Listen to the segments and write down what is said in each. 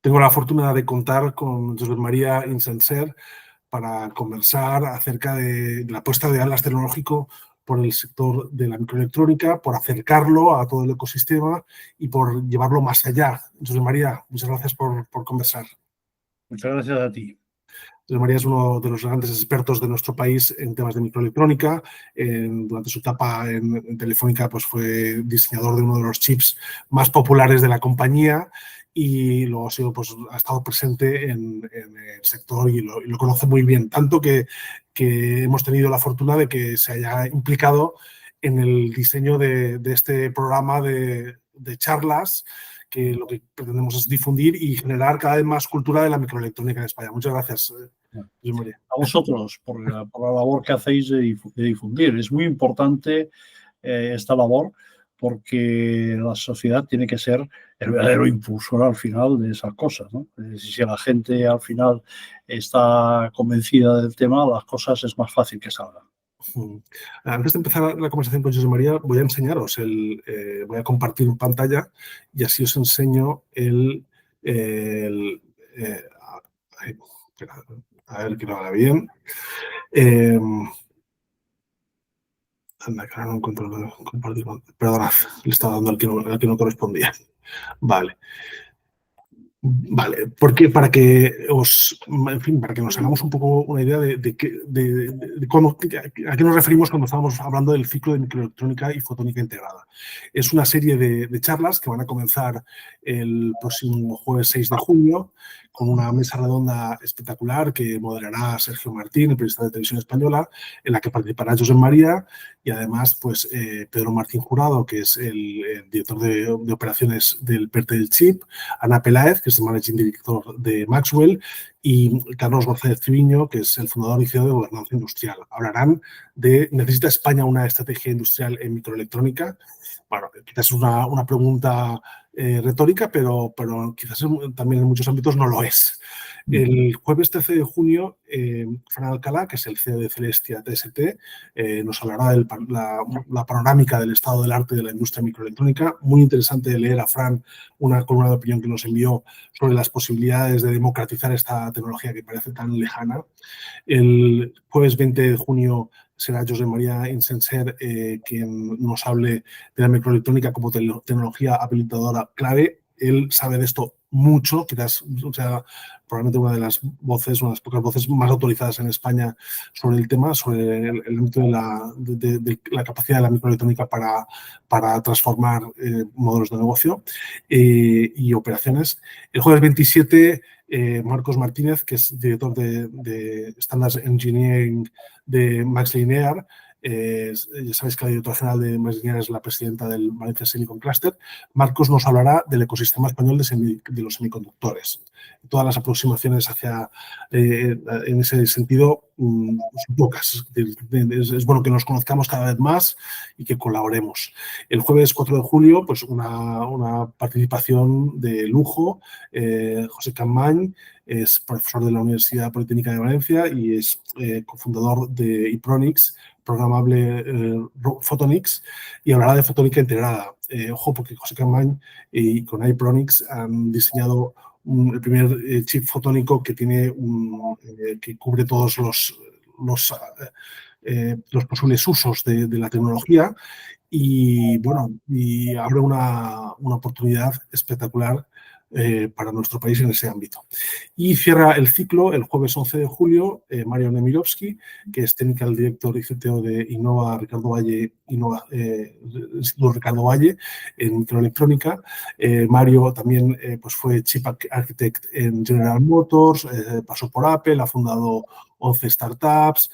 Tengo la fortuna de contar con Josep María Insenser para conversar acerca de la puesta de alas tecnológico por el sector de la microelectrónica, por acercarlo a todo el ecosistema y por llevarlo más allá. Josep María, muchas gracias por conversar. Muchas gracias a ti. José María es uno de los grandes expertos de nuestro país en temas de microelectrónica. Durante su etapa en Telefónica pues fue diseñador de uno de los chips más populares de la compañía y luego ha estado presente en el sector y lo conoce muy bien. Tanto que hemos tenido la fortuna de que se haya implicado en el diseño de este programa de charlas, que lo que pretendemos es difundir y generar cada vez más cultura de la microelectrónica en España. Muchas gracias, José María. A vosotros por la labor que hacéis de difundir. Es muy importante esta labor porque la sociedad tiene que ser el verdadero impulsor al final de esas cosas, ¿no? Si la gente al final está convencida del tema, las cosas es más fácil que salgan. Antes de empezar la conversación con José María, voy a enseñaros, voy a compartir pantalla y así os enseño a ver que lo haga bien. Anda, que no encuentro compartir. Perdonad, le estaba dando al que no correspondía. Vale. Vale, porque para que nos hagamos un poco una idea de a qué nos referimos cuando estamos hablando del ciclo de microelectrónica y fotónica integrada. Es una serie de charlas que van a comenzar el próximo jueves 6 de junio con una mesa redonda espectacular que moderará Sergio Martín, el periodista de Televisión Española, en la que participará Josep María y además pues Pedro Martín Jurado, que es el director de operaciones del PERTE del Chip, Ana Peláez, que es el Managing Director de Maxwell, y Carlos González Triviño, que es el fundador y CEO de Gobernanza Industrial. Hablarán de ¿necesita España una estrategia industrial en microelectrónica? Bueno, quizás es una pregunta retórica, pero quizás también en muchos ámbitos no lo es. El jueves 13 de junio, Fran Alcalá, que es el CEO de Celestia TST, nos hablará de la panorámica del estado del arte de la industria microelectrónica. Muy interesante leer a Fran una columna de opinión que nos envió sobre las posibilidades de democratizar esta tecnología que parece tan lejana. El jueves 20 de junio será Josep María Insenser quien nos hable de la microelectrónica como tecnología habilitadora clave. Él sabe de esto mucho, quizás, o sea, probablemente una de las pocas voces más autorizadas en España sobre el tema, sobre el ámbito de la capacidad de la microelectrónica para transformar modelos de negocio y operaciones. El jueves 27, Marcos Martínez, que es director de Standards Engineering de Max Linear. Ya sabéis que la directora general de Max Linear es la presidenta del Valencia Silicon Cluster. Marcos nos hablará del ecosistema español de los semiconductores. Todas las aproximaciones en ese sentido son pocas. Es bueno que nos conozcamos cada vez más y que colaboremos. El jueves 4 de julio, pues una participación de lujo. José Campmany es profesor de la Universidad Politécnica de Valencia y es cofundador de Ipronix, programable Photonics, y hablará de fotónica integrada. Ojo, porque José Campmany y con Ipronix han diseñado el primer chip fotónico que que cubre todos los posibles usos de la tecnología y, bueno, y abre una oportunidad espectacular para nuestro país en ese ámbito. Y cierra el ciclo el jueves 11 de julio Mario Nemirovsky, que es Technical Director y CTO de Innova Ricardo Valle, Instituto Ricardo Valle en microelectrónica. Mario también pues fue Chief Architect en General Motors, pasó por Apple, ha fundado 11 startups,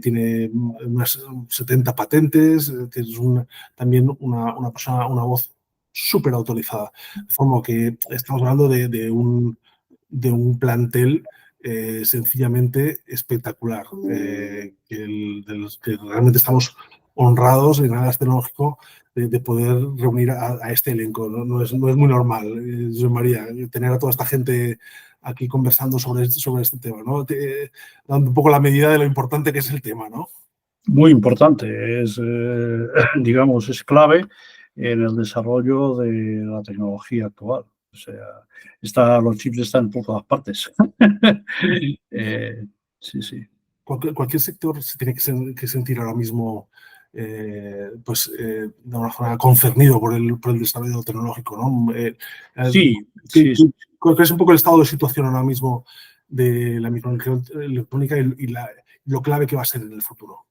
tiene unas 70 patentes, tiene también una persona, una voz súper autorizada. De forma que estamos hablando de un plantel sencillamente espectacular, de los que realmente estamos honrados en Alas Tecnológico de poder reunir a este elenco. No es muy normal, José María, tener a toda esta gente aquí conversando sobre este tema, ¿no? Dando un poco la medida de lo importante que es el tema, ¿no? Muy importante, digamos, es clave en el desarrollo de la tecnología actual. O sea, los chips están por todas partes. Sí, sí. Cualquier sector se tiene que sentir ahora mismo de una forma concernido por el desarrollo tecnológico, ¿no? Sí, sí, sí. ¿Cuál es un poco el estado de situación ahora mismo de la microelectrónica y lo clave que va a ser en el futuro?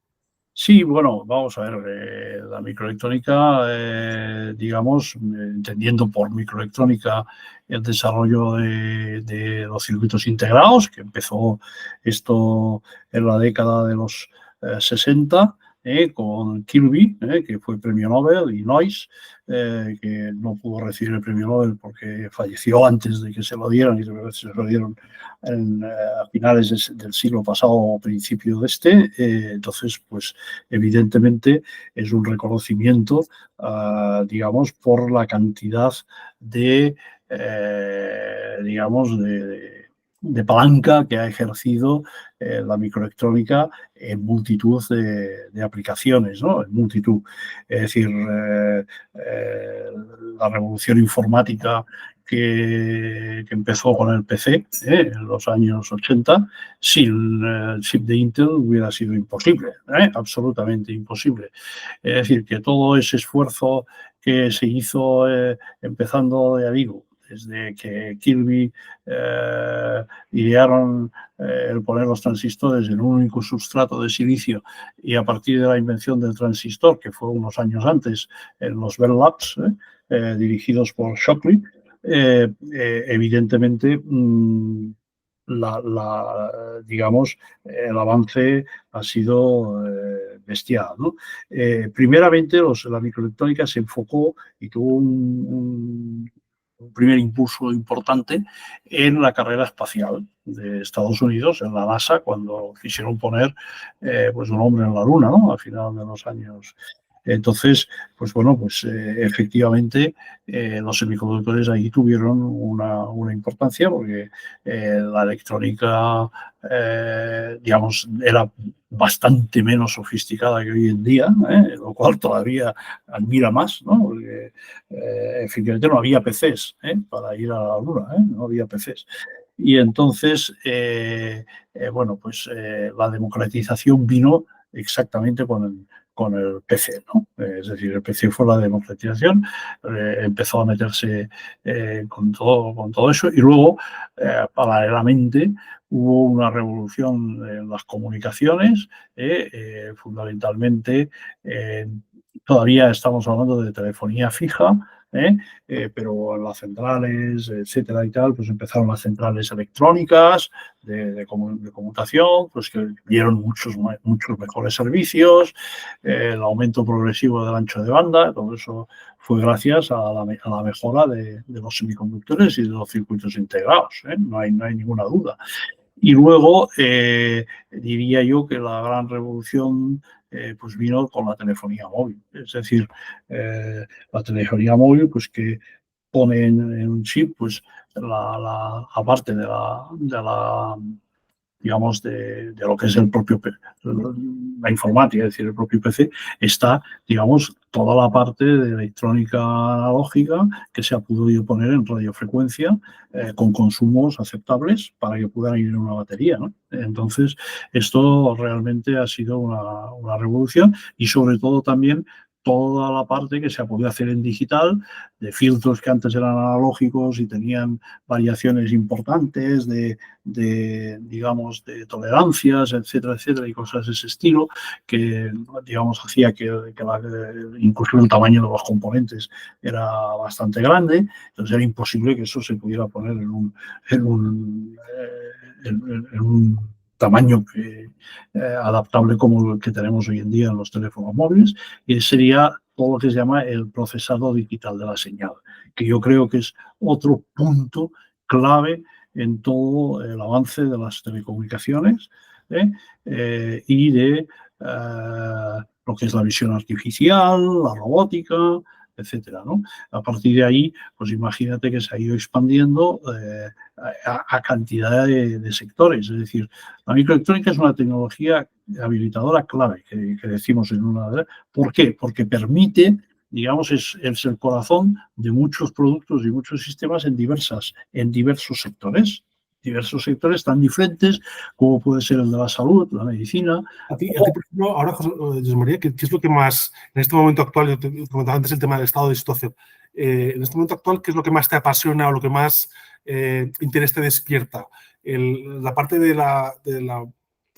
Sí, bueno, vamos a ver, la microelectrónica, digamos, entendiendo por microelectrónica el desarrollo de los circuitos integrados, que empezó esto en la década de los 60, con Kirby, que fue premio Nobel, y Noyce, que no pudo recibir el premio Nobel porque falleció antes de que se lo dieran, y se lo dieron a finales del siglo pasado o principio de este. Entonces, pues evidentemente es un reconocimiento, digamos, por la cantidad de, digamos, de palanca que ha ejercido la microelectrónica en multitud de aplicaciones, ¿no? En multitud. Es decir, la revolución informática que empezó con el PC en los años 80, sin el chip de Intel hubiera sido imposible, absolutamente imposible. Es decir, que todo ese esfuerzo que se hizo empezando, ya digo, desde que Kirby idearon el poner los transistores en un único sustrato de silicio, y a partir de la invención del transistor, que fue unos años antes en los Bell Labs, dirigidos por Shockley, evidentemente digamos, el avance ha sido bestial, ¿no? Primeramente, la microelectrónica se enfocó y tuvo un primer impulso importante en la carrera espacial de Estados Unidos, en la NASA, cuando quisieron poner pues un hombre en la Luna, ¿no? Al final de los años. Entonces, pues bueno, pues efectivamente los semiconductores ahí tuvieron una importancia, porque la electrónica, digamos, era bastante menos sofisticada que hoy en día, lo cual todavía admira más, ¿no? Porque efectivamente no había PCs para ir a la Luna, no había PCs. Y entonces, bueno, pues la democratización vino exactamente con el PC, ¿no? Es decir, el PC fue la democratización, empezó a meterse con todo eso, y luego, paralelamente, hubo una revolución en las comunicaciones, fundamentalmente, todavía estamos hablando de telefonía fija, pero en las centrales, etcétera y tal, pues empezaron las centrales electrónicas de conmutación, pues que dieron muchos mejores servicios, el aumento progresivo del ancho de banda, todo eso fue gracias a la mejora de los semiconductores y de los circuitos integrados, no hay ninguna duda. Y luego diría yo que la gran revolución pues vino con la telefonía móvil. Es decir, la telefonía móvil, pues que pone en un chip, pues aparte de la digamos, de lo que es el propio la informática, es decir, el propio PC, está, digamos, toda la parte de electrónica analógica que se ha podido poner en radiofrecuencia con consumos aceptables para que puedan ir en una batería, ¿no? Entonces, esto realmente ha sido una revolución, y sobre todo también toda la parte que se ha podido hacer en digital, de filtros que antes eran analógicos y tenían variaciones importantes digamos, de tolerancias, etcétera, etcétera, y cosas de ese estilo, que, digamos, hacía que incluso el tamaño de los componentes era bastante grande. Entonces era imposible que eso se pudiera poner en un tamaño adaptable como el que tenemos hoy en día en los teléfonos móviles, y sería todo lo que se llama el procesado digital de la señal, que yo creo que es otro punto clave en todo el avance de las telecomunicaciones y de lo que es la visión artificial, la robótica, etcétera, ¿no? A partir de ahí, pues imagínate que se ha ido expandiendo a cantidad de sectores. Es decir, la microelectrónica es una tecnología habilitadora clave, que decimos en una. ¿Por qué? Porque permite digamos, es el corazón de muchos productos y muchos sistemas en diversos sectores. Diversos sectores tan diferentes como puede ser el de la salud, la medicina. A ti, por ejemplo, ahora, José María, ¿qué es lo que más, en este momento actual, yo te comentaba antes el tema del estado de situación, en este momento actual, ¿qué es lo que más te apasiona o lo que más interés te despierta? La parte de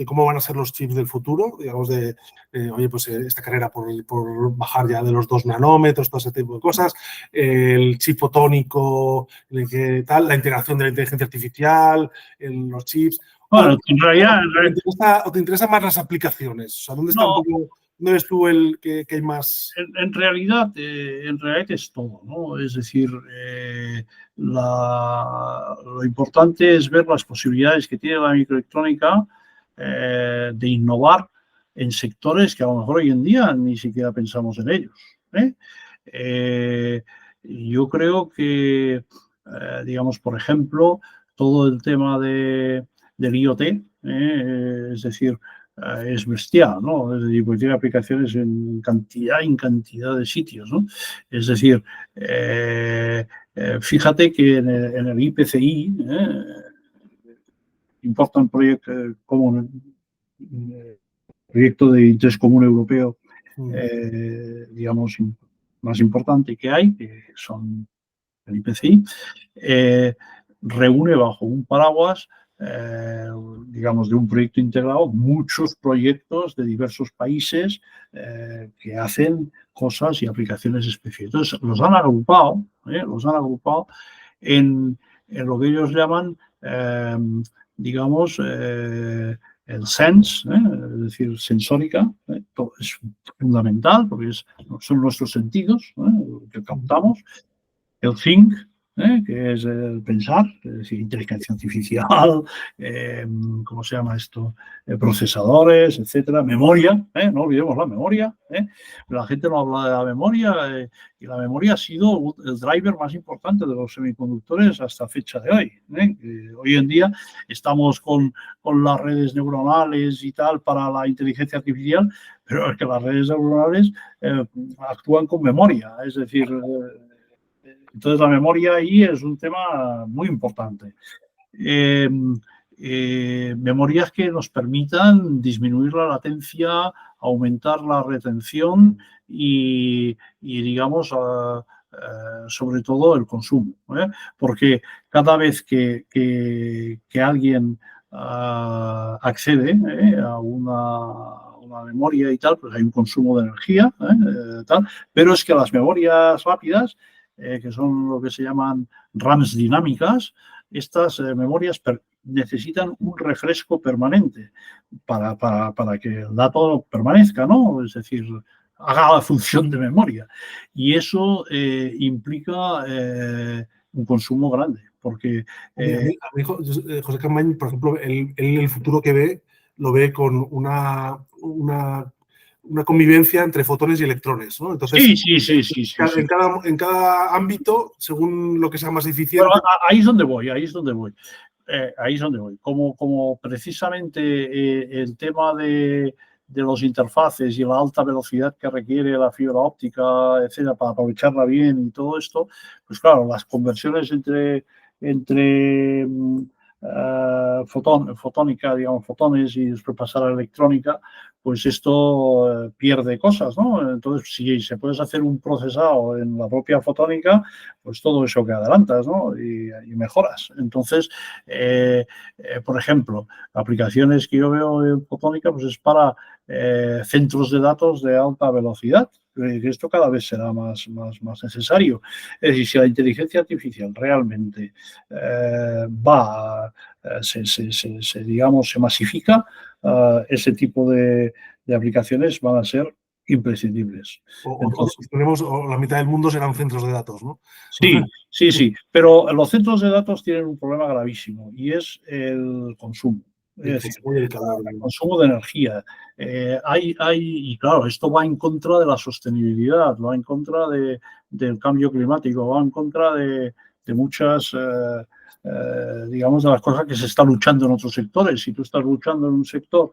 cómo van a ser los chips del futuro, digamos, oye, pues esta carrera por bajar ya de los 2 nanómetros, todo ese tipo de cosas, el chip fotónico, la integración de la inteligencia artificial, los chips. Bueno, en realidad... ¿O te interesan más las aplicaciones? O sea, ¿dónde está No, un poco, dónde ves tú que hay más? En realidad es todo, ¿no? Es decir, lo importante es ver las posibilidades que tiene la microelectrónica de innovar en sectores que a lo mejor hoy en día ni siquiera pensamos en ellos. Yo creo que, digamos, por ejemplo, todo el tema del IoT, es decir, es bestial, ¿no? Es decir, porque tiene aplicaciones en cantidad de sitios, ¿no? Es decir, fíjate que en el IPCI, Important Project proyecto de interés común europeo, digamos, más importante que hay, que son el IPCI, reúne bajo un paraguas, digamos, de un proyecto integrado, muchos proyectos de diversos países que hacen cosas y aplicaciones específicas. Entonces, los han agrupado en lo que ellos llaman, digamos, el sense, es decir, sensórica, es fundamental porque son nuestros sentidos que captamos. El think, que es el pensar, es decir, inteligencia artificial, ¿cómo se llama esto? Procesadores, etcétera, memoria, no olvidemos la memoria. La gente no habla de la memoria y la memoria ha sido el driver más importante de los semiconductores hasta fecha de hoy. Hoy en día estamos con las redes neuronales y tal para la inteligencia artificial, pero es que las redes neuronales actúan con memoria, es decir... Entonces, la memoria ahí es un tema muy importante. Memorias que nos permitan disminuir la latencia, aumentar la retención y digamos, sobre todo el consumo. Porque cada vez que alguien accede a una memoria y tal, pues hay un consumo de energía, tal, pero es que las memorias rápidas, que son lo que se llaman RAMs dinámicas, estas memorias necesitan un refresco permanente para que el dato permanezca, ¿no? Es decir, haga la función de memoria. Y eso implica un consumo grande, porque... a mí, José Campaña, por ejemplo, él el futuro que ve, lo ve con una convivencia entre fotones y electrones, ¿no? Entonces, sí. En cada ámbito, según lo que sea más eficiente... Bueno, ahí es donde voy. Como precisamente el tema de los interfaces y la alta velocidad que requiere la fibra óptica, etcétera, para aprovecharla bien y todo esto, pues claro, las conversiones entre fotónica, digamos, fotones y después pasar a la electrónica, pues esto pierde cosas, ¿no? Entonces, si se puedes hacer un procesado en la propia fotónica, pues todo eso que adelantas, ¿no? Y mejoras. Entonces, por ejemplo, aplicaciones que yo veo en fotónica, pues es para centros de datos de alta velocidad. Esto cada vez será más necesario. Es decir, si la inteligencia artificial realmente se masifica, ese tipo de aplicaciones van a ser imprescindibles. Entonces, la mitad del mundo serán centros de datos, ¿no? Sí, pero los centros de datos tienen un problema gravísimo y es el consumo. Es decir, el consumo de energía. Y claro, esto va en contra de la sostenibilidad, va en contra del cambio climático, va en contra de muchas, digamos, de las cosas que se está luchando en otros sectores. Si tú estás luchando en un sector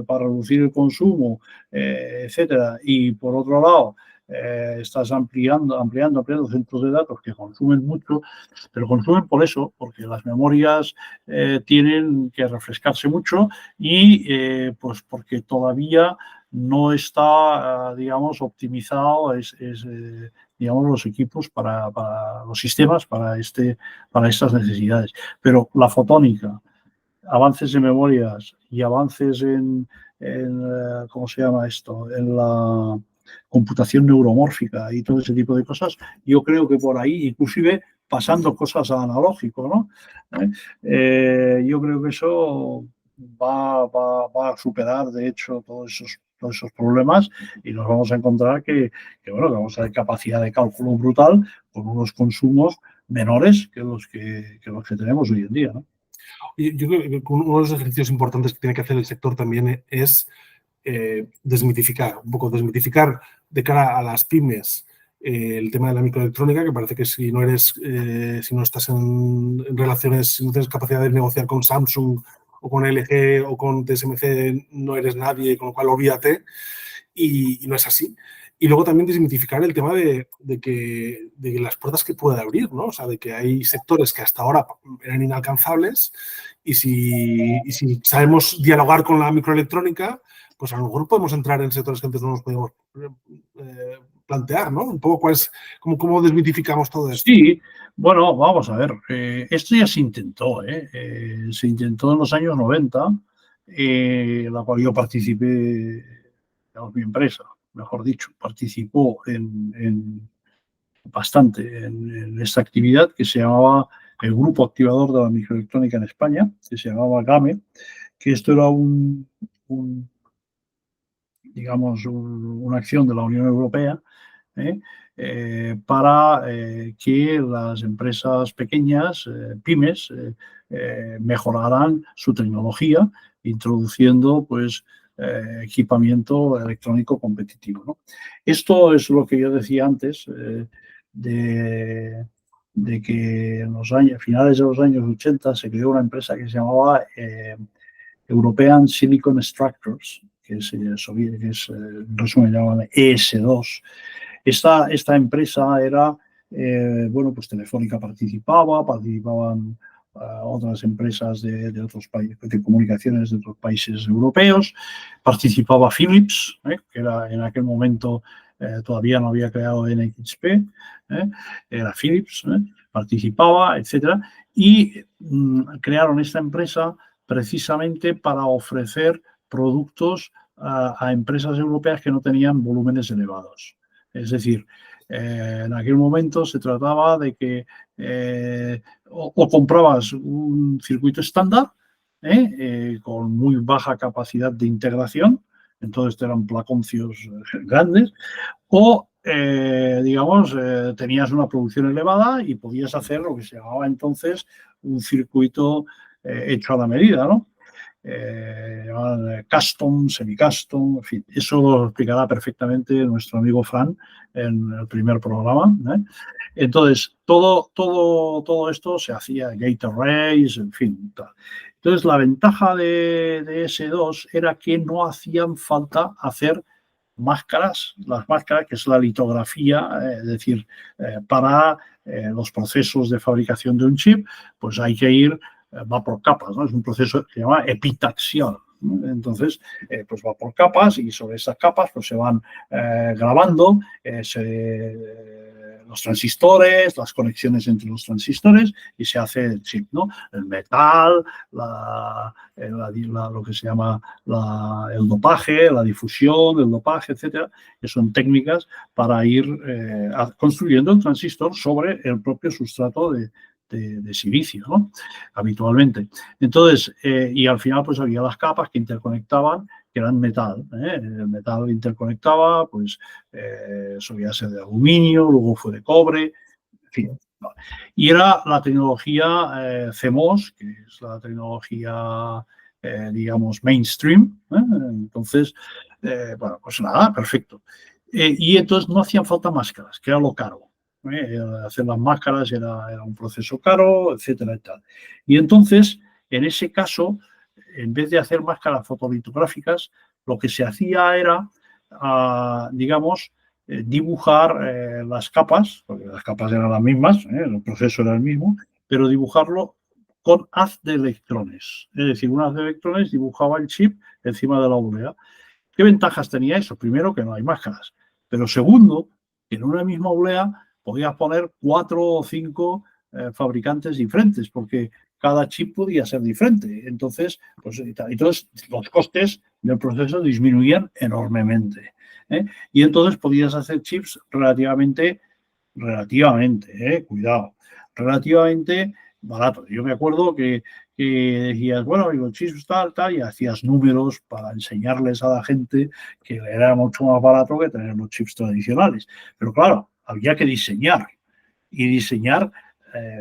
para reducir el consumo, etcétera, y por otro lado, estás ampliando centros de datos que consumen mucho, pero consumen por eso, porque las memorias tienen que refrescarse mucho y pues porque todavía no está, digamos, optimizado digamos, los equipos para los sistemas para estas necesidades. Pero la fotónica, avances en memorias y avances en ¿cómo se llama esto? En la computación neuromórfica y todo ese tipo de cosas, yo creo que por ahí, inclusive pasando cosas a analógico, ¿no? Yo creo que eso va a superar, de hecho, todos esos problemas y nos vamos a encontrar bueno, vamos a tener capacidad de cálculo brutal con unos consumos menores que los que tenemos hoy en día, ¿no? Yo creo que uno de los ejercicios importantes que tiene que hacer el sector también es desmitificar de cara a las pymes el tema de la microelectrónica, que parece que si no estás en relaciones, si no tienes capacidad de negociar con Samsung o con LG o con TSMC, no eres nadie, con lo cual olvídate, y no es así. Y luego también desmitificar el tema de las puertas que puede abrir, ¿no? O sea, de que hay sectores que hasta ahora eran inalcanzables y si sabemos dialogar con la microelectrónica, pues a lo mejor podemos entrar en sectores que antes no nos podíamos plantear, ¿no? Un poco cómo desmitificamos todo esto. Sí, bueno, vamos a ver. Esto ya se intentó, se intentó en los años 90, la cual yo participé, digamos, mi empresa, mejor dicho, participó bastante en esta actividad que se llamaba el Grupo Activador de la Microelectrónica en España, que se llamaba GAME, que esto era digamos, una acción de la Unión Europea para que las empresas pequeñas, pymes, mejoraran su tecnología, introduciendo pues equipamiento electrónico competitivo, ¿no? Esto es lo que yo decía antes de que en los finales de los años 80 se creó una empresa que se llamaba European Silicon Structures, que en resumen llamaban ES2. Esta empresa era, bueno, pues Telefónica participaban otras empresas de otros países, de comunicaciones de otros países europeos, participaba Philips, que era en aquel momento todavía no había creado NXP, era Philips, participaba, etcétera, y crearon esta empresa precisamente para ofrecer productos a empresas europeas que no tenían volúmenes elevados. Es decir, en aquel momento se trataba de que o comprabas un circuito estándar con muy baja capacidad de integración, entonces eran placoncios grandes, o digamos, tenías una producción elevada y podías hacer lo que se llamaba entonces un circuito hecho a la medida, ¿no? Custom, semi-custom, en fin, eso lo explicará perfectamente nuestro amigo Fran en el primer programa. Entonces, todo esto se hacía gate arrays, en fin, tal. Entonces, la ventaja de S2 era que no hacían falta hacer máscaras, las máscaras, que es la litografía, es decir, para los procesos de fabricación de un chip, pues hay que ir, va por capas, ¿no? Es un proceso que se llama epitaxial. Entonces, pues va por capas y sobre esas capas pues se van grabando los transistores, las conexiones entre los transistores y se hace el chip, ¿no? El metal, lo que se llama el dopaje, la difusión, el dopaje, etcétera, que son técnicas para ir construyendo el transistor sobre el propio sustrato de silicio, ¿no? Habitualmente. Entonces, y al final pues había las capas que interconectaban, que eran metal. El metal interconectaba, pues solía ser de aluminio, luego fue de cobre, en fin. Y era la tecnología CMOS, que es la tecnología, digamos, mainstream. Entonces, bueno, pues nada, perfecto. Y entonces no hacían falta máscaras, que era lo caro. Hacer las máscaras era un proceso caro, etcétera, y tal. Y entonces, en ese caso, en vez de hacer máscaras fotolitográficas, lo que se hacía era, digamos, dibujar las capas, porque las capas eran las mismas, el proceso era el mismo, pero dibujarlo con haz de electrones. Es decir, un haz de electrones dibujaba el chip encima de la oblea. ¿Qué ventajas tenía eso? Primero, que no hay máscaras. Pero segundo, que en una misma oblea podías poner 4 o 5 fabricantes diferentes, porque cada chip podía ser diferente. Entonces, pues, los costes del proceso disminuían enormemente. Y entonces podías hacer chips relativamente, cuidado, relativamente baratos. Yo me acuerdo que decías, bueno, los chips tal, y hacías números para enseñarles a la gente que era mucho más barato que tener los chips tradicionales. Pero claro, había que diseñar. Y diseñar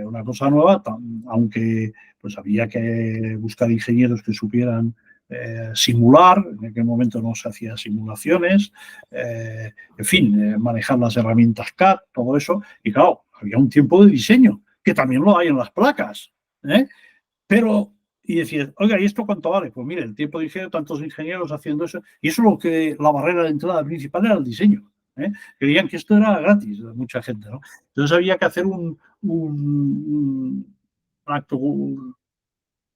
una cosa nueva, aunque pues había que buscar ingenieros que supieran simular, en aquel momento no se hacían simulaciones, en fin, manejar las herramientas CAD, todo eso, y claro, había un tiempo de diseño, que también lo hay en las placas, pero, y decías, oiga, ¿y esto cuánto vale? Pues mire, el tiempo de diseño, tantos ingenieros haciendo eso, y eso es lo que la barrera de entrada principal era el diseño. Creían que esto era gratis, mucha gente, ¿no? Entonces había que hacer un acto,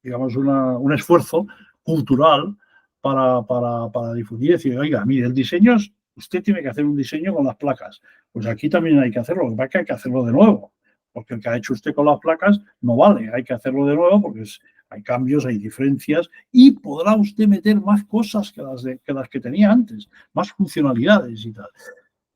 digamos, un esfuerzo cultural para difundir y decir, oiga, mire, el diseño es, usted tiene que hacer un diseño con las placas. Pues aquí también hay que hacerlo, lo que pasa es que hay que hacerlo de nuevo, porque el que ha hecho usted con las placas no vale, hay que hacerlo de nuevo porque hay cambios, hay diferencias y podrá usted meter más cosas que las que tenía antes, más funcionalidades y tal.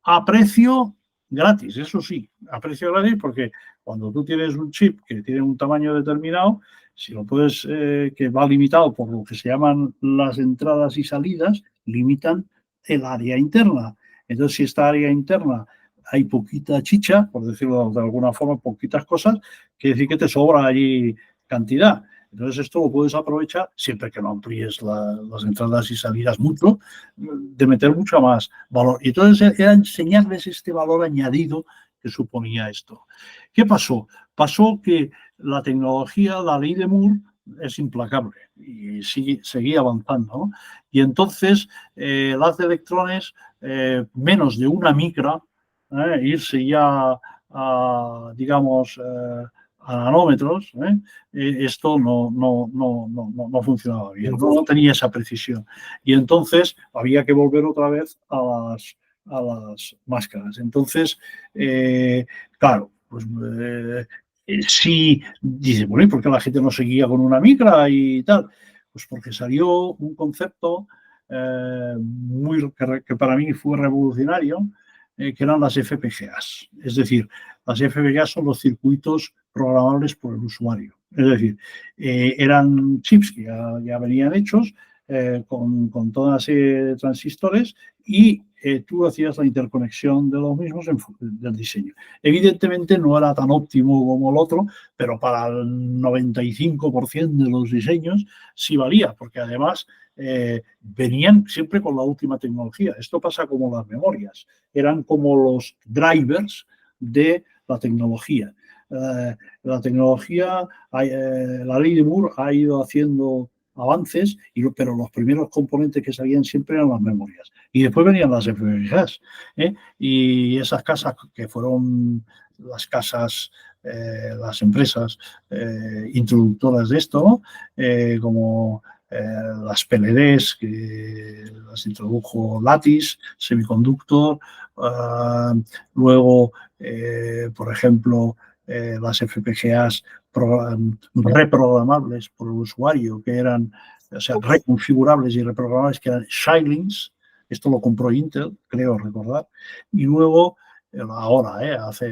A precio gratis, eso sí, a precio gratis porque cuando tú tienes un chip que tiene un tamaño determinado, si lo puedes, que va limitado por lo que se llaman las entradas y salidas, limitan el área interna. Entonces, si esta área interna hay poquita chicha, por decirlo de alguna forma, poquitas cosas, quiere decir que te sobra allí cantidad. Entonces, esto lo puedes aprovechar, siempre que no amplíes las entradas y salidas mucho, de meter mucho más valor. Y entonces era enseñarles este valor añadido que suponía esto. ¿Qué pasó? Pasó que la tecnología, la ley de Moore, es implacable y seguía avanzando, ¿no? Y entonces las electrones, menos de una micra, irse ya a, digamos, a nanómetros, esto no funcionaba bien, no tenía esa precisión. Y entonces había que volver otra vez a las máscaras. Entonces, claro, pues si dice, bueno, ¿y por qué la gente no seguía con una micra y tal? Pues porque salió un concepto que para mí fue revolucionario, que eran las FPGAs. Es decir, las FPGAs son los circuitos programables por el usuario. Es decir, eran chips que ya venían hechos con toda una serie de transistores y tú hacías la interconexión de los mismos del diseño. Evidentemente no era tan óptimo como el otro, pero para el 95% de los diseños sí valía, porque además venían siempre con la última tecnología. Esto pasa como las memorias, eran como los drivers de la tecnología. La tecnología, la ley de Moore ha ido haciendo avances, pero los primeros componentes que salían siempre eran las memorias. Y después venían las FPGAs. Y esas casas que fueron las casas, las empresas introductoras de esto, ¿no? Como las PLDs, que las introdujo Lattice, Semiconductor, luego, por ejemplo, las FPGAs reprogramables por el usuario, que eran, o sea, reconfigurables y reprogramables, que eran Xilinx. Esto lo compró Intel, creo recordar. Y luego, ahora,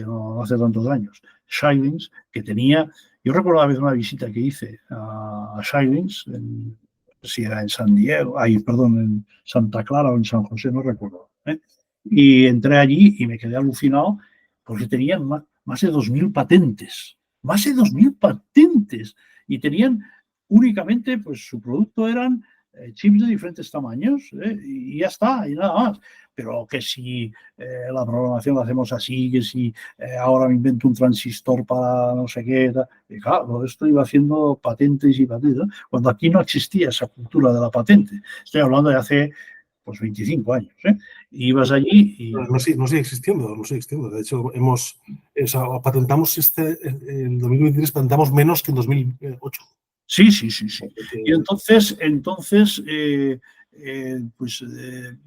no hace tantos años, Xilinx, que tenía... Yo recuerdo una vez una visita que hice a Xilinx, si era en San Diego, en Santa Clara o en San José, no recuerdo. Y entré allí y me quedé alucinado porque tenían más de 2.000 patentes. Más de 2.000 patentes. Y tenían únicamente, pues su producto eran chips de diferentes tamaños, y ya está, y nada más. Pero que si la programación la hacemos así, que si ahora me invento un transistor para no sé qué, y claro, esto iba haciendo patentes y patentes, ¿no? Cuando aquí no existía esa cultura de la patente. Estoy hablando de hace pues 25 años. Y ibas allí y... No sigue existiendo, no sigue existiendo. De hecho, patentamos el 2023 patentamos menos que en 2008. Sí. Y entonces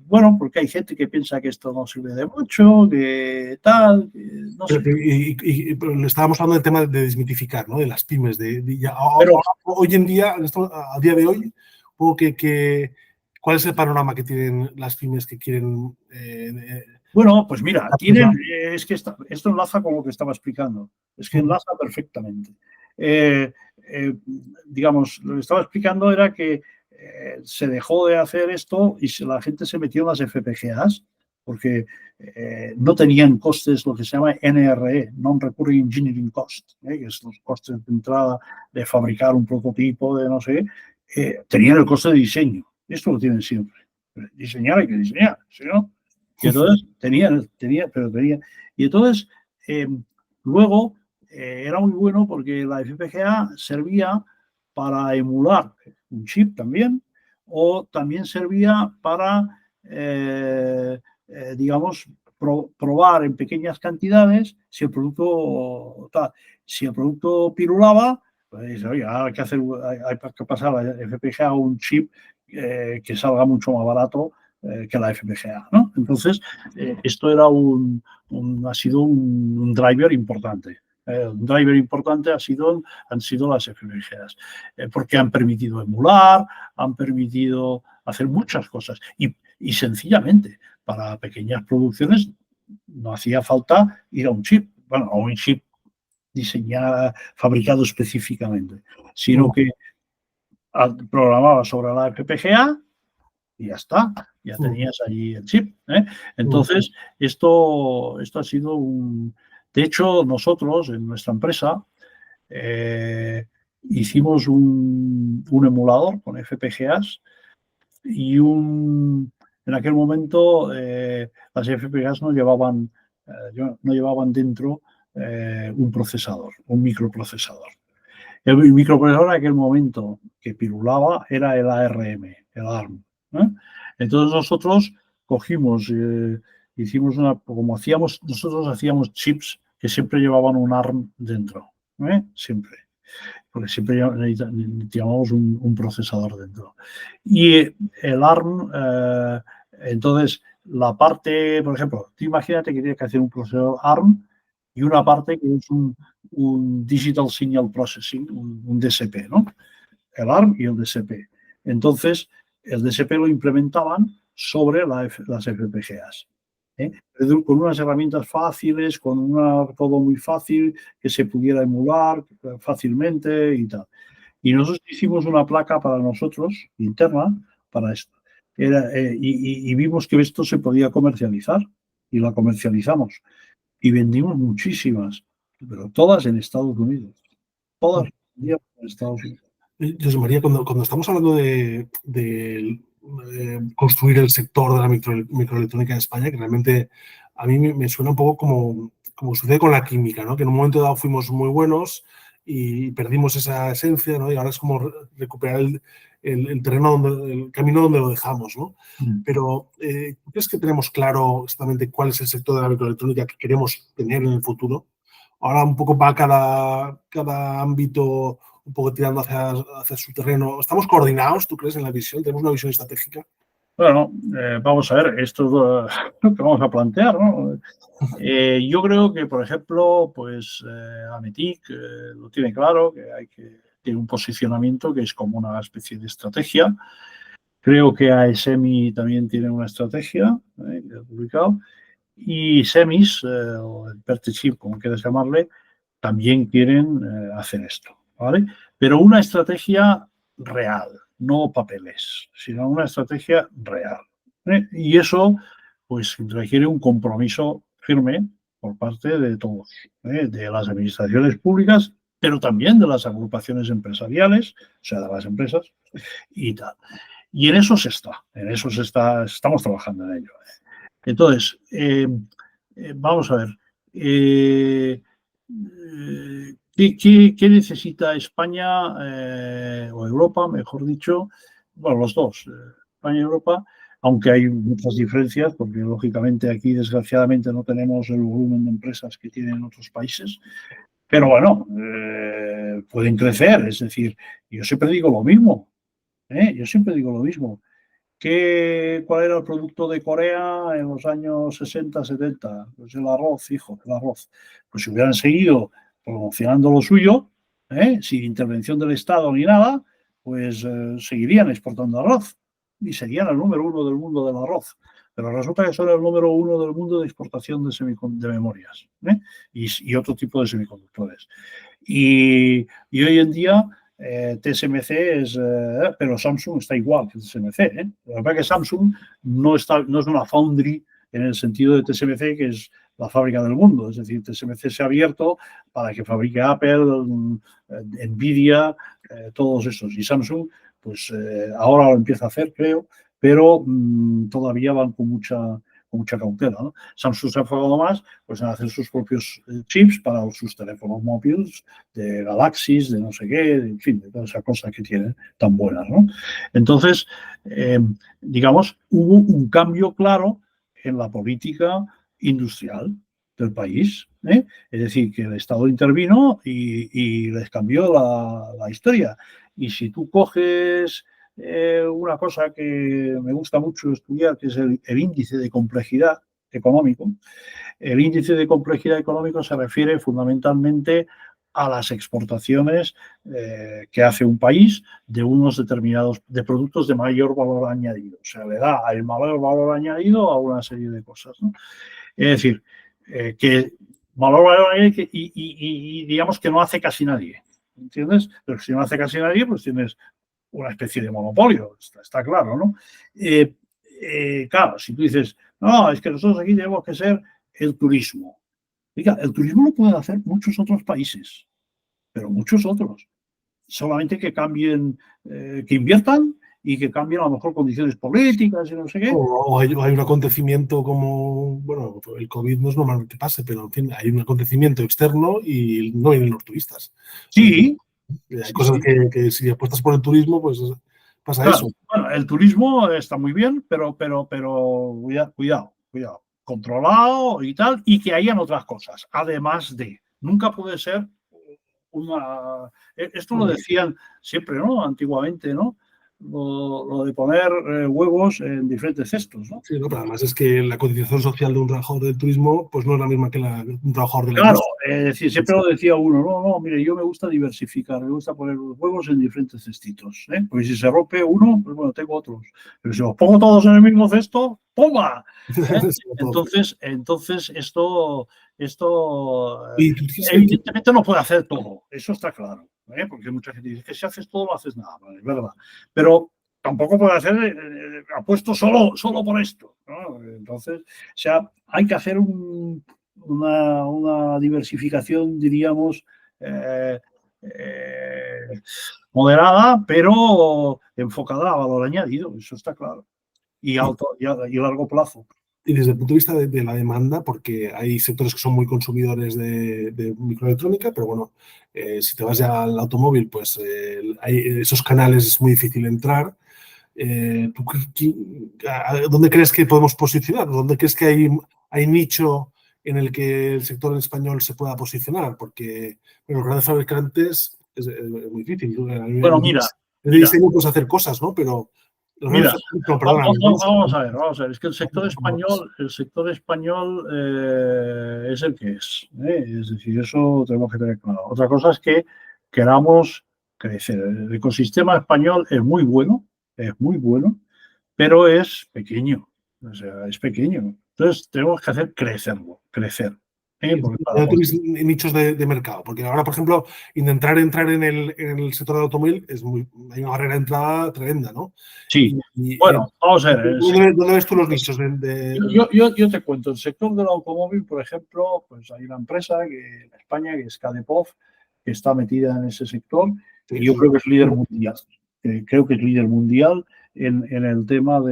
bueno, porque hay gente que piensa que esto no sirve de mucho, que tal, no sé. Pero le estábamos hablando del tema de desmitificar, ¿no? De las pymes. Hoy en día, a día de hoy, ¿cuál es el panorama que tienen las pymes que quieren? Bueno, pues mira, es que esto enlaza con lo que estaba explicando. Es que enlaza perfectamente. Digamos, lo que estaba explicando era que se dejó de hacer esto y la gente se metió en las FPGAs porque no tenían costes, lo que se llama NRE, Non-Recurring Engineering Cost, que es los costes de entrada de fabricar un prototipo de no sé, tenían el coste de diseño. Esto lo tienen siempre. Diseñar hay que diseñar, ¿sí no? Y entonces tenía. Y entonces, luego era muy bueno porque la FPGA servía para emular un chip también, o también servía para, digamos, probar en pequeñas cantidades si el producto pirulaba, pues oye, hay que pasar la FPGA a un chip que salga mucho más barato que la FPGA, ¿no? Entonces, esto era ha sido un driver importante. Un driver importante han sido las FPGAs, porque han permitido emular, han permitido hacer muchas cosas. Y sencillamente, para pequeñas producciones no hacía falta ir a un chip, a un chip diseñado, fabricado específicamente, sino que programaba sobre la FPGA y ya está, ya tenías allí el chip. Entonces, esto ha sido De hecho, nosotros en nuestra empresa hicimos un emulador con FPGAs y en aquel momento las FPGAs no llevaban dentro un procesador, un microprocesador. El microprocesador en aquel momento que pirulaba era el ARM, el ARM. Entonces nosotros cogimos, nosotros hacíamos chips que siempre llevaban un ARM dentro, siempre, porque siempre necesitábamos un procesador dentro. Y el ARM, entonces la parte, por ejemplo, tú imagínate que tienes que hacer un procesador ARM y una parte que es un Digital Signal Processing, un DSP, ¿no? El ARM y el DSP. Entonces, el DSP lo implementaban sobre las FPGAs. Con unas herramientas fáciles, todo muy fácil, que se pudiera emular fácilmente y tal. Y nosotros hicimos una placa para nosotros, interna, para esto. Y vimos que esto se podía comercializar y la comercializamos. Y vendimos muchísimas, pero todas en Estados Unidos. Todas en Estados Unidos. José María, cuando estamos hablando de construir el sector de la microelectrónica en España, que realmente a mí me suena un poco como sucede con la química, ¿no? Que en un momento dado fuimos muy buenos y perdimos esa esencia, ¿no? Y ahora es como recuperar el terreno, el camino donde lo dejamos, ¿no? Pero ¿tú crees que tenemos claro exactamente cuál es el sector de la microelectrónica que queremos tener en el futuro? Ahora un poco va cada ámbito un poco tirando hacia su terreno. ¿Estamos coordinados, tú crees, en la visión? ¿Tenemos una visión estratégica? Bueno, vamos a ver, esto es lo que vamos a plantear, ¿no? Yo creo que, por ejemplo, pues Ametic lo tiene claro, que tiene un posicionamiento que es como una especie de estrategia. Creo que ASMI también tiene una estrategia, que ha publicado. Y SEMIS, o el PertiChip, como quieras llamarle, también quieren hacer esto, ¿vale? Pero una estrategia real, no papeles, sino una estrategia real. Y eso, pues, requiere un compromiso firme por parte de todos, de las administraciones públicas, pero también de las agrupaciones empresariales, o sea, de las empresas y tal. Y en eso estamos trabajando en ello. Entonces, vamos a ver, ¿qué necesita España o Europa, mejor dicho? Bueno, los dos, España y Europa, aunque hay muchas diferencias, porque lógicamente aquí desgraciadamente no tenemos el volumen de empresas que tienen otros países, pero bueno, pueden crecer. Es decir, yo siempre digo lo mismo, yo siempre digo lo mismo. ¿Cuál era el producto de Corea en los años 60, 70? Pues el arroz, hijo, el arroz. Pues si hubieran seguido promocionando lo suyo, sin intervención del Estado ni nada, pues seguirían exportando arroz y serían el número 1 del mundo del arroz. Pero resulta que son el número 1 del mundo de exportación de memorias y otro tipo de semiconductores. Y hoy en día TSMC es, pero Samsung está igual que TSMC. La verdad es que Samsung no es una foundry en el sentido de TSMC, que es la fábrica del mundo. Es decir, TSMC se ha abierto para que fabrique Apple, Nvidia, todos esos. Y Samsung, pues ahora lo empieza a hacer, creo, pero todavía van con mucha cautela, ¿no? Samsung se ha enfocado más pues, en hacer sus propios chips para sus teléfonos móviles, de Galaxy, de no sé qué, en fin, de todas esas cosas que tienen tan buenas, ¿no? Entonces, digamos, hubo un cambio claro en la política industrial del país. Es decir, que el Estado intervino y les cambió la historia. Y si tú coges una cosa que me gusta mucho estudiar, que es el índice de complejidad económico. El índice de complejidad económico se refiere fundamentalmente a las exportaciones que hace un país de unos determinados, de productos de mayor valor añadido. O sea, le da el mayor valor añadido a una serie de cosas, ¿no? Es decir, que valor añadido y digamos que no hace casi nadie. ¿Entiendes? Pero si no hace casi nadie, pues tienes una especie de monopolio, está claro, ¿no? Claro, si tú dices, no, es que nosotros aquí tenemos que ser el turismo. Diga, el turismo lo pueden hacer muchos otros países, pero muchos otros. Solamente que cambien, que inviertan y que cambien a lo mejor condiciones políticas y no sé qué. O hay un acontecimiento como, bueno, el COVID no es normal que pase, pero en fin, hay un acontecimiento externo y no vienen los turistas. Sí. Hay cosas que si apuestas por el turismo, pues pasa claro, eso. Bueno, el turismo está muy bien, pero cuidado, controlado y tal, y que hayan otras cosas, además de. Nunca puede ser una. Esto lo decían siempre, ¿no? Antiguamente, ¿no? Lo de poner huevos en diferentes cestos, ¿no? Sí, no, pero además es que la cotización social de un trabajador del turismo pues no es la misma que la de un trabajador de la Claro, industria. es decir, siempre lo decía uno, no, mire, yo me gusta diversificar, me gusta poner los huevos en diferentes cestitos, porque si se rompe uno, pues bueno, tengo otros. Pero si los pongo todos en el mismo cesto, ¡toma! Entonces esto evidentemente no puede hacer todo, eso está claro, porque mucha gente dice que si haces todo, no haces nada, es verdad. Pero tampoco puede hacer apuesto solo por esto, ¿no? Entonces, o sea, hay que hacer una diversificación, diríamos, moderada, pero enfocada a valor añadido, eso está claro, y largo plazo. Y desde el punto de vista de la demanda, porque hay sectores que son muy consumidores de microelectrónica, pero bueno, si te vas ya al automóvil, pues esos canales es muy difícil entrar. ¿Dónde crees que podemos posicionar? ¿Dónde crees que hay nicho en el que el sector español se pueda posicionar? Porque los grandes fabricantes es muy difícil. Bueno, mira. En el diseño puedes hacer cosas, ¿no? Pero mira, vamos a ver. Es que el sector español es el que es. Es decir, eso tenemos que tener claro. Otra cosa es que queramos crecer. El ecosistema español es muy bueno, pero es pequeño. O sea, es pequeño. Entonces, tenemos que hacer crecer. No tenéis nichos de mercado, porque ahora, por ejemplo, intentar entrar en el sector del automóvil hay una barrera de entrada tremenda, ¿no? Sí. Bueno, vamos a ver. ¿Dónde ves tú los nichos? Yo te cuento, el sector del automóvil, por ejemplo, pues hay una empresa en España que es KDPOF, que está metida en ese sector, y yo creo que es líder mundial. Creo que es líder mundial en el tema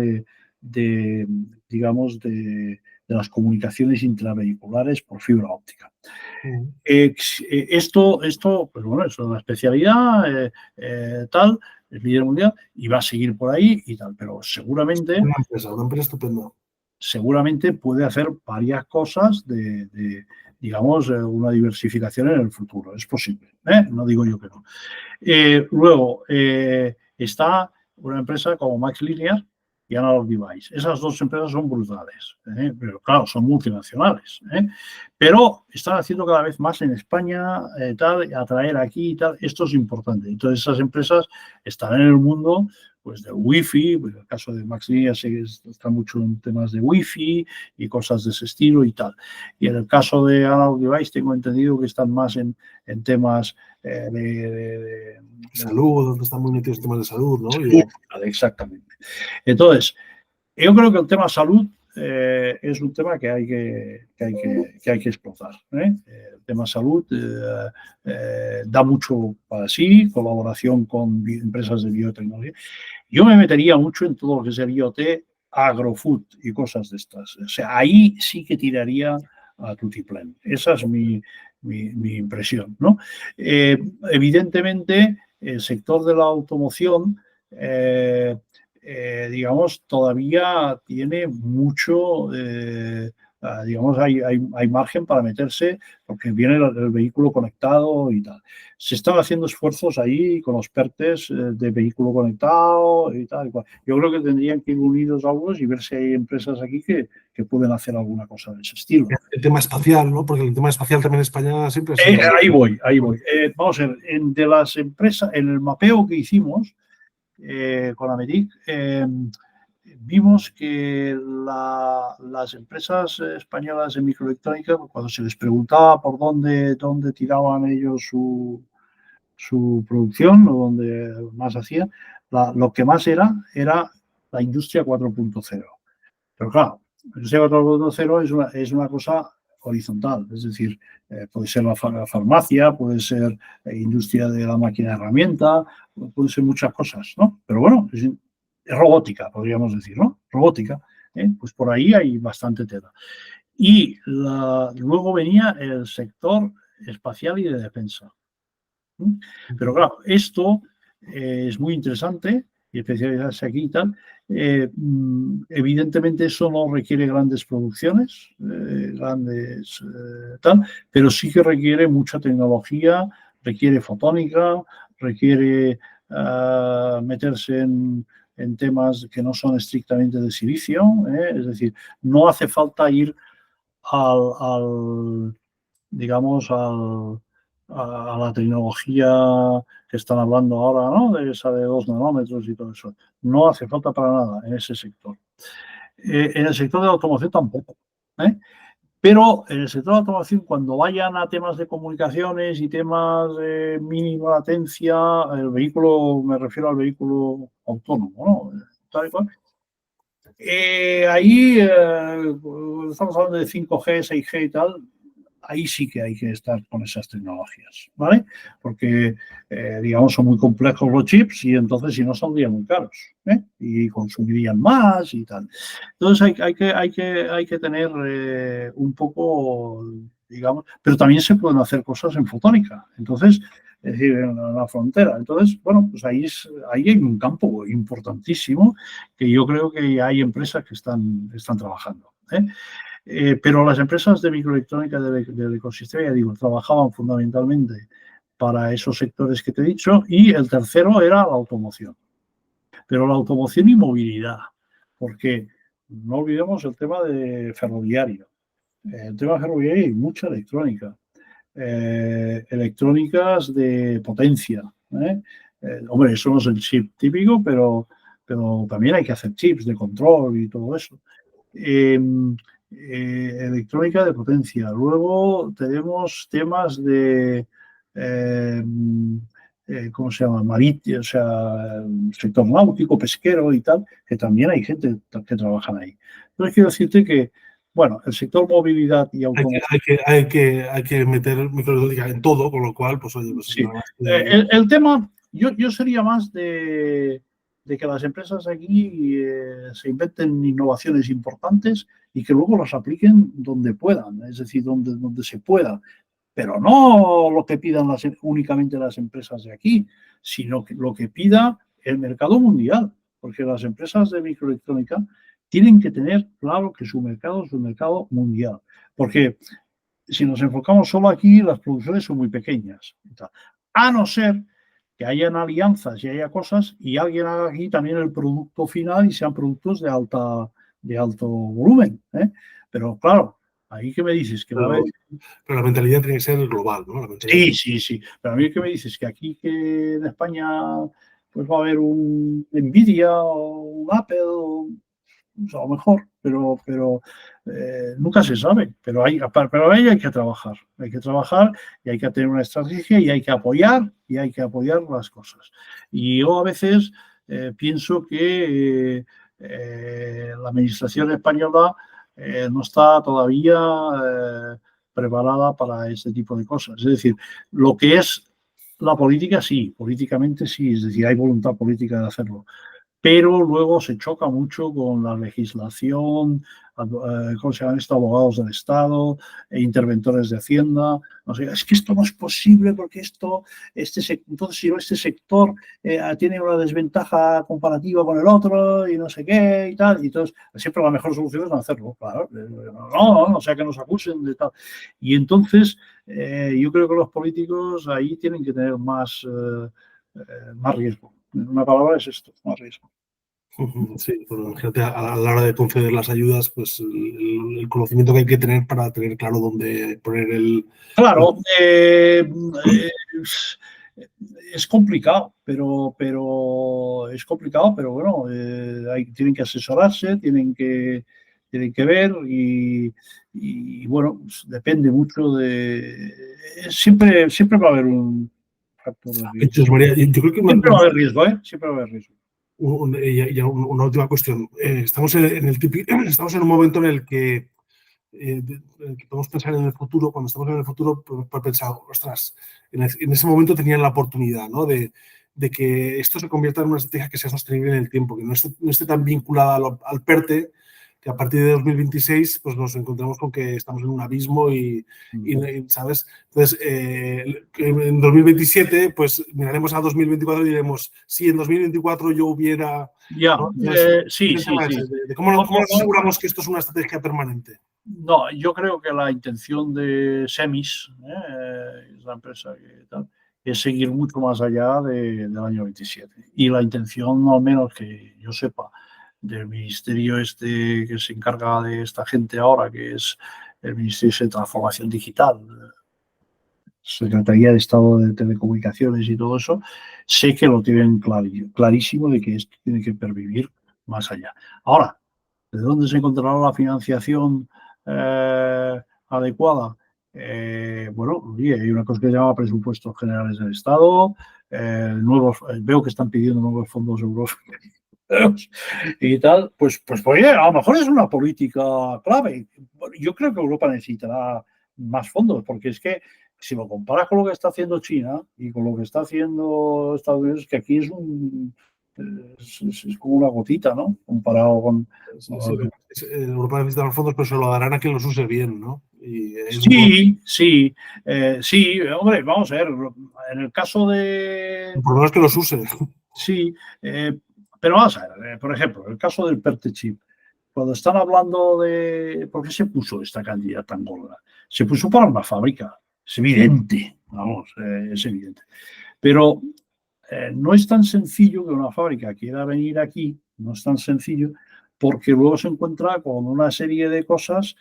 digamos, de las comunicaciones intravehiculares por fibra óptica. Esto, pues bueno, es una especialidad tal, es líder mundial y va a seguir por ahí y tal, pero seguramente... Una empresa estupenda. Seguramente puede hacer varias cosas digamos, una diversificación en el futuro. Es posible, no digo yo que no. Luego, está una empresa como MaxLinear y Analog Device. Esas dos empresas son brutales, pero claro, son multinacionales. Pero están haciendo cada vez más en España, tal, atraer aquí y tal. Esto es importante. Entonces, esas empresas están en el mundo pues del Wi-Fi, pues en el caso de MaxLinear está mucho en temas de Wi-Fi y cosas de ese estilo y tal. Y en el caso de Analog Device tengo entendido que están más en temas de salud, donde están muy metidos en temas de salud, ¿no? Exactamente. Entonces, yo creo que el tema salud es un tema que hay que explotar. El tema salud da mucho para sí, colaboración con empresas de biotecnología. Yo me metería mucho en todo lo que es el IoT, agrofood y cosas de estas. O sea, ahí sí que tiraría a tutiplén. Esa es mi impresión, ¿no? Evidentemente, el sector de la automoción, digamos, todavía tiene mucho, digamos, hay margen para meterse porque viene el vehículo conectado y tal. Se están haciendo esfuerzos ahí con los PERTES de vehículo conectado y tal. Yo creo que tendrían que ir unidos a algunos y ver si hay empresas aquí que pueden hacer alguna cosa de ese estilo. El tema espacial, ¿no? Porque el tema espacial también en España siempre ha sido... Ahí voy. Vamos a ver, de las empresas, en el mapeo que hicimos con Americ, vimos que las empresas españolas de microelectrónica, cuando se les preguntaba por dónde tiraban ellos su producción o dónde más hacían, lo que más era la industria 4.0. Pero claro, la industria 4.0 es una cosa horizontal, es decir, puede ser la farmacia, puede ser la industria de la máquina de herramienta, puede ser muchas cosas, ¿no? Pero bueno, es robótica, podríamos decir, ¿no? Robótica, pues por ahí hay bastante tela. Y luego venía el sector espacial y de defensa. Pero claro, esto es muy interesante y especializarse aquí y tal. Evidentemente eso no requiere grandes producciones, tal, pero sí que requiere mucha tecnología, requiere fotónica, requiere meterse en temas que no son estrictamente de silicio, es decir, no hace falta ir digamos, a la tecnología que están hablando ahora, ¿no? De esa de 2 nanómetros y todo eso. No hace falta para nada en ese sector. En el sector de la automoción tampoco. Pero en el sector de la automoción, cuando vayan a temas de comunicaciones y temas de mínima latencia, el vehículo, me refiero al vehículo autónomo, ¿no? Tal y cual. Ahí estamos hablando de 5G, 6G y tal. Ahí sí que hay que estar con esas tecnologías, ¿vale? Porque, digamos, son muy complejos los chips y entonces si no saldrían muy caros, y consumirían más y tal. Entonces hay que tener un poco, digamos, pero también se pueden hacer cosas en fotónica, entonces, es decir, en la frontera. Entonces, bueno, pues ahí hay un campo importantísimo que yo creo que hay empresas que están trabajando, pero las empresas de microelectrónica del ecosistema, ya digo, trabajaban fundamentalmente para esos sectores que te he dicho, y el tercero era la automoción. Pero la automoción y movilidad, porque no olvidemos el tema de ferroviario. El tema ferroviario hay mucha electrónica, electrónicas de potencia. Hombre, eso no es el chip típico, pero también hay que hacer chips de control y todo eso. Electrónica de potencia. Luego tenemos temas de, ¿cómo se llama? Marítimo, o sea, sector náutico, pesquero y tal, que también hay gente que trabaja ahí. Entonces quiero decirte que, bueno, el sector movilidad y automoción... Hay que meter microelectrónica en todo, con lo cual, pues oye, pues, sí. El tema, yo sería más de que las empresas aquí se inventen innovaciones importantes y que luego las apliquen donde puedan, es decir, donde se pueda. Pero no lo que pidan únicamente las empresas de aquí, sino que lo que pida el mercado mundial, porque las empresas de microelectrónica tienen que tener claro que su mercado es un mercado mundial, porque si nos enfocamos solo aquí, las producciones son muy pequeñas, a no ser que hayan alianzas y haya cosas y alguien haga aquí también el producto final y sean productos de alto volumen, ¿eh? Pero claro, ahí que me dices que va a haber... Pero la mentalidad tiene que ser global, ¿no? Sí. Pero a mí que me dices que aquí que en España pues va a haber un Nvidia o un Apple, o a lo mejor, pero nunca se sabe. Pero ahí hay que trabajar. Hay que trabajar y hay que tener una estrategia y hay que apoyar las cosas. Y yo a veces pienso que la administración española no está todavía preparada para este tipo de cosas. Es decir, lo que es la política, sí, políticamente sí, es decir, hay voluntad política de hacerlo, pero luego se choca mucho con la legislación, ¿cómo se llaman esto? Abogados del Estado, interventores de Hacienda. No sé, es que esto no es posible porque entonces si este sector tiene una desventaja comparativa con el otro y no sé qué y tal. Y entonces siempre la mejor solución es no hacerlo, claro. No sea que nos acusen de tal. Y entonces yo creo que los políticos ahí tienen que tener más riesgo. Una palabra es esto, más riesgo. Sí, bueno, imagínate a la hora de conceder las ayudas, pues el conocimiento que hay que tener para tener claro dónde poner el... Claro, es complicado, pero es complicado, pero bueno, tienen que asesorarse, tienen que ver y bueno, pues depende mucho de... Siempre va a haber un factor de riesgo. María, yo creo que Siempre va a haber riesgo, ¿eh? Siempre va a haber riesgo. Una última cuestión. Estamos estamos en un momento en el que podemos pensar en el futuro. Cuando estamos en el futuro, podemos pensar, ostras, en ese momento tenían la oportunidad, ¿no? de que esto se convierta en una estrategia que sea sostenible en el tiempo, que no esté tan vinculada al PERTE, que a partir de 2026 pues nos encontramos con que estamos en un abismo y ¿sabes? Entonces, en 2027 pues miraremos a 2024 y diremos, si en 2024 yo hubiera... Ya, ¿no? sí. ¿Cómo nos aseguramos que esto es una estrategia permanente? No, yo creo que la intención de Semis, es la empresa que tal, es seguir mucho más allá del año 27. Y la intención, al menos que yo sepa, del ministerio que se encarga de esta gente ahora, que es el Ministerio de Transformación Digital, Secretaría de Estado de Telecomunicaciones y todo eso, sé que lo tienen clarísimo de que esto tiene que pervivir más allá. Ahora, ¿de dónde se encontrará la financiación adecuada? Bueno, hay una cosa que se llama presupuestos generales del Estado, veo que están pidiendo nuevos fondos europeos y tal, pues oye, a lo mejor es una política clave. Yo creo que Europa necesitará más fondos, porque es que si lo comparas con lo que está haciendo China y con lo que está haciendo Estados Unidos, que aquí es como una gotita, ¿no? Comparado con... Europa necesita los fondos, pero se lo darán a quien los use bien, ¿no? Sí, hombre, vamos a ver, en el caso de... El problema es que los use. Sí, pero vamos a ver, por ejemplo, el caso del PERTE chip. Cuando están hablando de... ¿Por qué se puso esta cantidad tan gorda? Se puso para una fábrica. Es evidente, vamos, es evidente. Pero no es tan sencillo que una fábrica quiera venir aquí, no es tan sencillo, porque luego se encuentra con una serie de cosas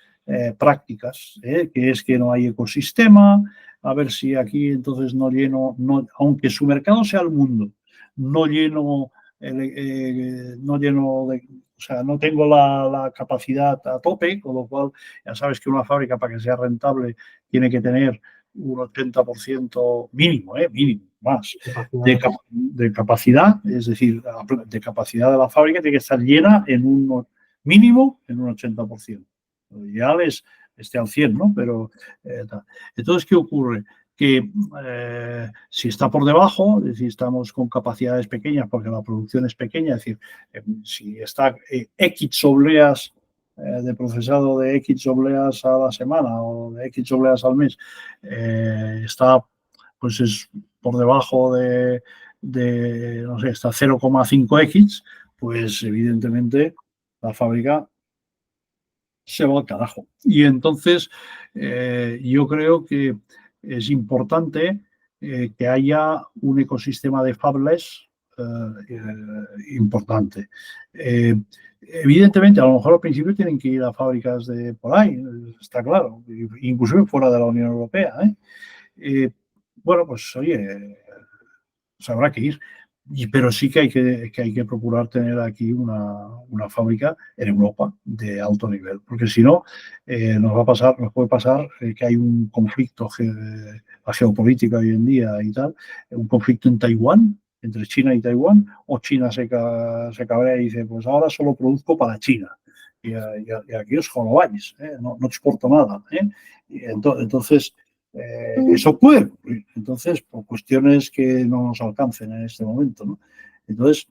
prácticas, que es que no hay ecosistema, a ver si aquí entonces no lleno, aunque su mercado sea el mundo, no lleno de... O sea, no tengo la capacidad a tope, con lo cual ya sabes que una fábrica para que sea rentable tiene que tener un 80% mínimo, más, de capacidad, es decir, de capacidad de la fábrica tiene que estar llena en un mínimo en un 80%. Lo ideal es esté al 100, ¿no? Pero, entonces, ¿qué ocurre? Que si está por debajo, es decir, estamos con capacidades pequeñas porque la producción es pequeña, es decir, si está X obleas de procesado de X obleas a la semana o de X obleas al mes, está pues es por debajo de no sé, está 0,5x, pues evidentemente la fábrica se va al carajo. Y entonces yo creo que es importante que haya un ecosistema de fabless importante. Evidentemente, a lo mejor al principio tienen que ir a fábricas de por ahí, está claro, inclusive fuera de la Unión Europea. Bueno, pues oye, pues habrá que ir. Pero sí que hay que procurar tener aquí una fábrica en Europa de alto nivel, porque si no, nos puede pasar que hay un conflicto, la geopolítica hoy en día y tal, un conflicto en Taiwán, entre China y Taiwán, o China se cabrea y dice, pues ahora solo produzco para China. Y aquí os jorobáis, no exporto nada. Y entonces, eso puede ocurrir. Entonces, por cuestiones que no nos alcancen en este momento, ¿no? Entonces,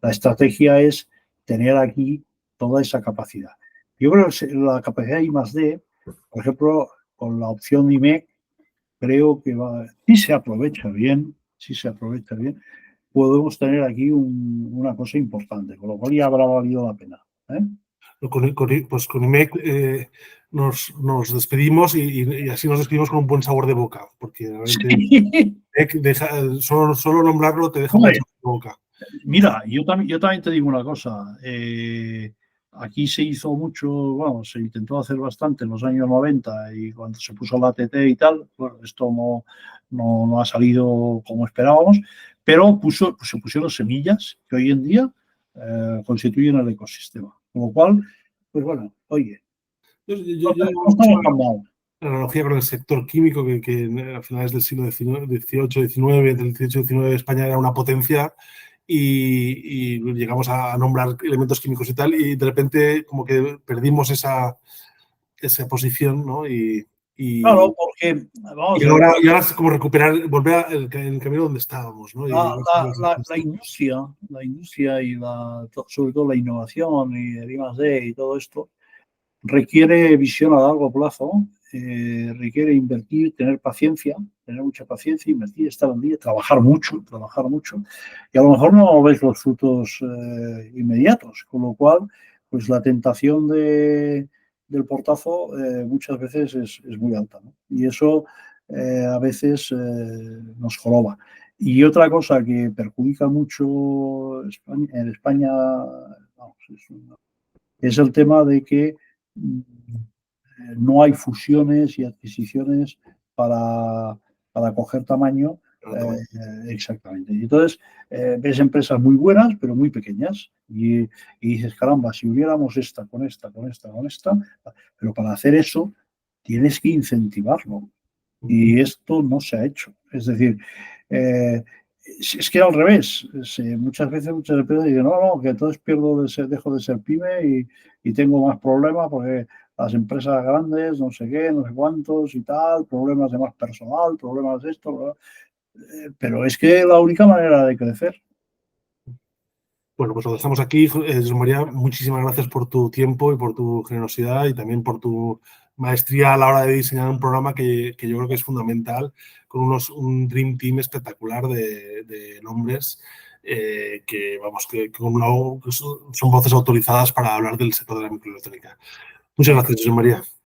la estrategia es tener aquí toda esa capacidad. Yo creo que la capacidad I+D, por ejemplo, con la opción IMEC, creo que si se aprovecha bien, podemos tener aquí una cosa importante, con lo cual ya habrá valido la pena. Pues con IMEC nos despedimos y así nos despedimos con un buen sabor de boca, porque realmente IMEC solo nombrarlo te deja un buen sabor de boca. Mira, yo también te digo una cosa. Aquí se hizo mucho, bueno, se intentó hacer bastante en los años 90 y cuando se puso la ATT y tal, bueno, esto no ha salido como esperábamos, pero se pusieron semillas que hoy en día constituyen el ecosistema. Con lo cual, pues bueno, oye, yo la analogía con el sector químico, que a finales del siglo XVIII, XIX, entre el XVIII y XIX, España era una potencia y llegamos a nombrar elementos químicos y tal, y de repente como que perdimos esa posición, ¿no? Claro, porque vamos ahora es como recuperar, volver al camino donde estábamos, ¿no? La industria y sobre todo la innovación y el I+D y todo esto requiere visión a largo plazo, requiere invertir, tener mucha paciencia, invertir, estar al día, trabajar mucho, y a lo mejor no ves los frutos inmediatos, con lo cual, pues la tentación del portazo muchas veces es muy alta, ¿no? Y eso a veces nos joroba. Y otra cosa que perjudica mucho en España, vamos, es el tema de que no hay fusiones y adquisiciones para coger tamaño. Exactamente. Y entonces ves empresas muy buenas, pero muy pequeñas. Y dices, caramba, si hubiéramos esta, con esta, pero para hacer eso tienes que incentivarlo. Y esto no se ha hecho. Es decir, es que al revés. Muchas empresas dicen, no, que entonces dejo de ser pyme y tengo más problemas porque las empresas grandes, no sé qué, no sé cuántos y tal, problemas de más personal, problemas de esto. Pero es que la única manera de crecer. Bueno, pues lo dejamos aquí. José María, muchísimas gracias por tu tiempo y por tu generosidad y también por tu maestría a la hora de diseñar un programa que yo creo que es fundamental, con un Dream Team espectacular de nombres que son voces autorizadas para hablar del sector de la microelectrónica. Muchas gracias, José María.